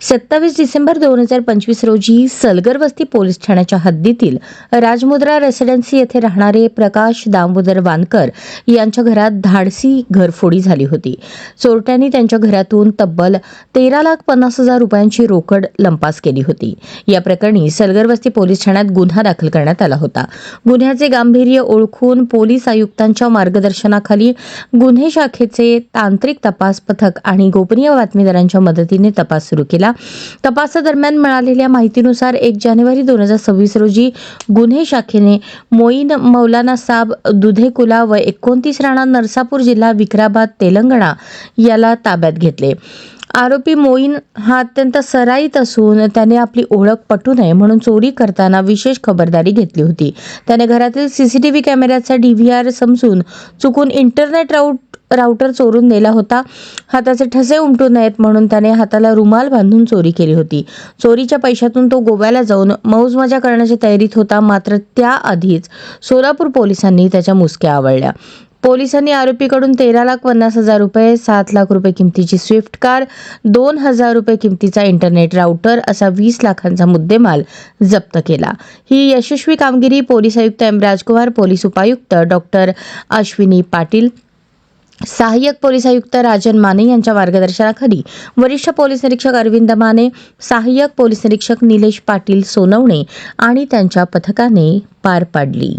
27 डिसेंबर 2025 रोजी सलगर वस्ती पोलीस ठाण्याच्या हद्दीतील राजमुद्रा रेसिडेन्सी येथे राहणारे प्रकाश दामोदर वानकर यांच्या घरात धाडसी घरफोडी झाली होती. चोरट्यांनी त्यांच्या घरातून तब्बल 13,50,000 रुपयांची रोकड लंपास केली होती. या प्रकरणी सलगर वस्ती पोलीस ठाण्यात गुन्हा दाखल करण्यात आला होता. गुन्ह्याचे गांभीर्य ओळखून पोलीस आयुक्तांच्या मार्गदर्शनाखाली गुन्हे शाखेचे तांत्रिक तपास पथक आणि गोपनीय बातमीदारांच्या मदतीने तपास सुरू केला. तपासादरम्यान मिळालेल्या माहितीनुसार 1 जानेवारी 2026 रोजी गुन्हे शाखेने मोईन मौलाना साब दुधेकुला व 29 राणा नरसापूर जिल्हा विकाराबाद तेलंगणा याला ताब्यात घेतले. आरोपी मोईन हा अत्यंत सराईत असून त्याने आपली ओळख पटू नये म्हणून चोरी करताना विशेष खबरदारी घेतली होती. त्याने घरातील सीसीटीव्ही कॅमेऱ्याचा DVR समजून चुकून इंटरनेट राउटर चोरून नेला होता. हाताचे ठसे उमटू नयेत म्हणून त्याने हाताला रुमाल बांधून चोरी केली होती. चोरीच्या पैशातून तो गोव्याला जाऊन मौज मजा करण्याच्या तयारीत होता. मात्र त्याआधीच सोलापूर पोलिसांनी त्याच्या मुसक्या आवळल्या. पोलिसांनी आरोपीकडून 13,50,000 रुपये, 7 लाख रुपये किमतीची स्विफ्ट कार, 2,000 रुपये किमतीचा इंटरनेट राउटर असा 20 लाखांचा मुद्देमाल जप्त केला. ही यशस्वी कामगिरी पोलीस आयुक्त M. राजकुमार, पोलीस उपायुक्त डॉक्टर अश्विनी पाटील, सहाय्यक पोलीस आयुक्त राजन माने यांच्या मार्गदर्शनाखाली वरिष्ठ पोलीस निरीक्षक अरविंद माने, सहाय्यक पोलीस निरीक्षक निलेश पाटील सोनवणे आणि त्यांच्या पथकाने पार पाडली.